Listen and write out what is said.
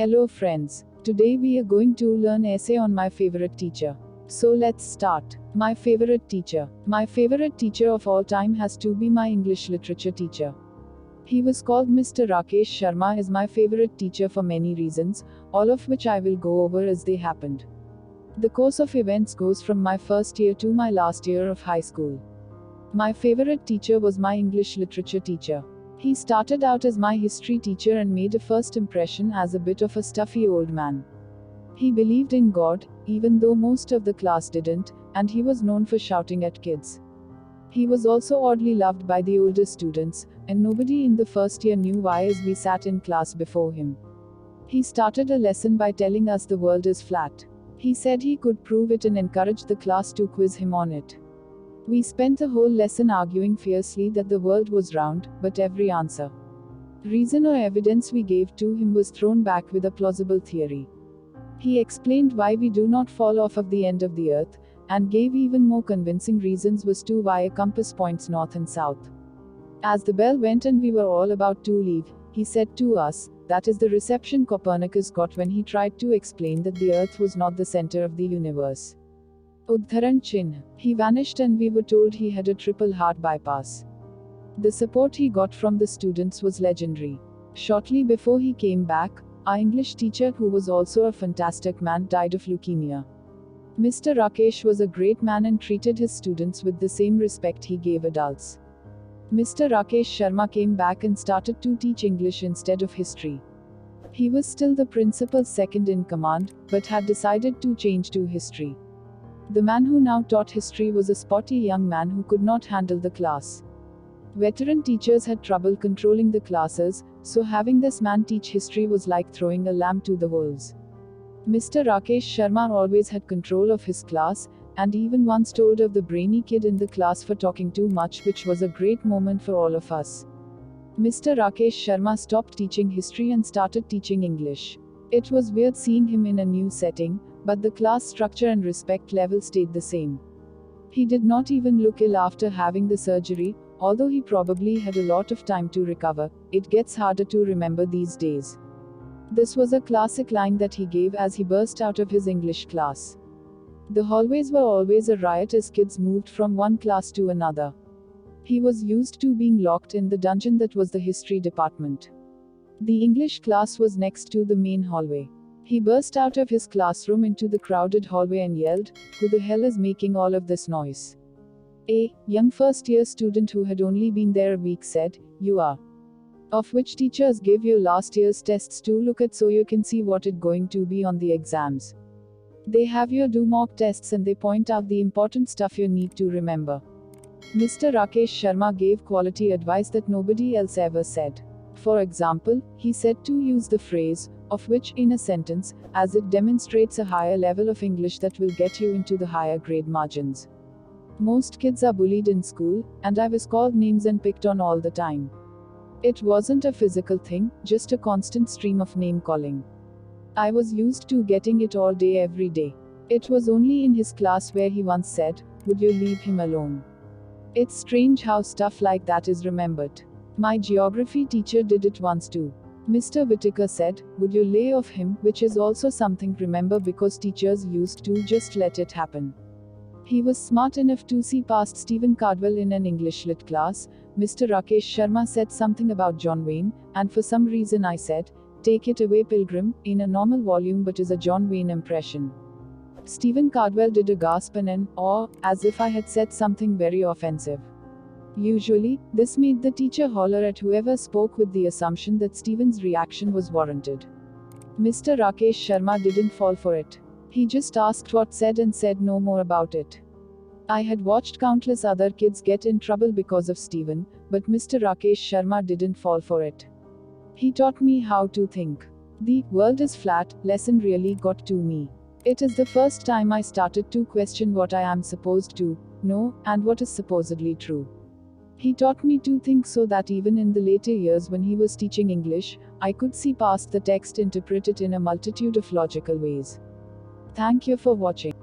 Hello friends. Today we are going to learn essay on my favorite teacher. So let's start. My favorite teacher. My favorite teacher of all time has to be my English literature teacher. He was called Mr. Rakesh Sharma is my favorite teacher for many reasons, all of which I will go over as they happened. The course of events goes from my first year to my last year of high school. My favorite teacher was my English literature teacher. He started out as my history teacher and made a first impression as a bit of a stuffy old man. He believed in God, even though most of the class didn't, and he was known for shouting at kids. He was also oddly loved by the older students, and nobody in the first year knew why as we sat in class before him. He started a lesson by telling us the world is flat. He said he could prove it and encouraged the class to quiz him on it. We spent the whole lesson arguing fiercely that the world was round, but every answer, reason or evidence we gave to him was thrown back with a plausible theory. He explained why we do not fall off of the end of the earth, and gave even more convincing reasons as to why a compass points north and south. As the bell went and we were all about to leave, he said to us, that is the reception Copernicus got when he tried to explain that the earth was not the center of the universe. Udharan Chinh. He vanished and we were told he had a triple heart bypass. The support he got from the students was legendary. Shortly before he came back, our English teacher, who was also a fantastic man, died of leukemia. Mr. Rakesh was a great man and treated his students with the same respect he gave adults. Mr. Rakesh Sharma came back and started to teach English instead of history. He was still the principal's second in command, but had decided to change to history. The man who now taught history was a spotty young man who could not handle the class. Veteran teachers had trouble controlling the classes, so having this man teach history was like throwing a lamb to the wolves. Mr. Rakesh Sharma always had control of his class, and even once told of the brainy kid in the class for talking too much, which was a great moment for all of us. Mr. Rakesh Sharma stopped teaching history and started teaching English. It was weird seeing him in a new setting, but the class structure and respect level stayed the same. He did not even look ill after having the surgery, although he probably had a lot of time to recover. It gets harder to remember these days. This was a classic line that he gave as he burst out of his English class. The hallways were always a riot as kids moved from one class to another. He was used to being locked in the dungeon that was the history department. The English class was next to the main hallway. He burst out of his classroom into the crowded hallway and yelled, "Who the hell is making all of this noise?" A young first-year student who had only been there a week said, "You are." Of which teachers give your last year's tests to look at so you can see what it's going to be on the exams. They have you do mock tests and they point out the important stuff you need to remember. Mr. Rakesh Sharma gave quality advice that nobody else ever said. For example, he said to use the phrase, "of which" in a sentence, as it demonstrates a higher level of English that will get you into the higher grade margins. Most kids are bullied in school, and I was called names and picked on all the time. It wasn't a physical thing, just a constant stream of name calling. I was used to getting it all day every day. It was only in his class where he once said, "Would you leave him alone?" It's strange how stuff like that is remembered. My geography teacher did it once too. Mr. Whitaker said, "Would you lay off him?" which is also something remember because teachers used to just let it happen. He was smart enough to see past Stephen Cardwell in an English lit class. Mr. Rakesh Sharma said something about John Wayne, and for some reason I said, "Take it away, Pilgrim," in a normal volume but is a John Wayne impression. Stephen Cardwell did a gasp and an awe, as if I had said something very offensive. Usually, this made the teacher holler at whoever spoke with the assumption that Stephen's reaction was warranted. Mr. Rakesh Sharma didn't fall for it. He just asked what said and said no more about it. I had watched countless other kids get in trouble because of Stephen, but Mr. Rakesh Sharma didn't fall for it. He taught me how to think. The world is flat lesson really got to me. It is the first time I started to question what I am supposed to know, and what is supposedly true. He taught me to think so that even in the later years when he was teaching English, I could see past the text, interpret it in a multitude of logical ways. Thank you for watching.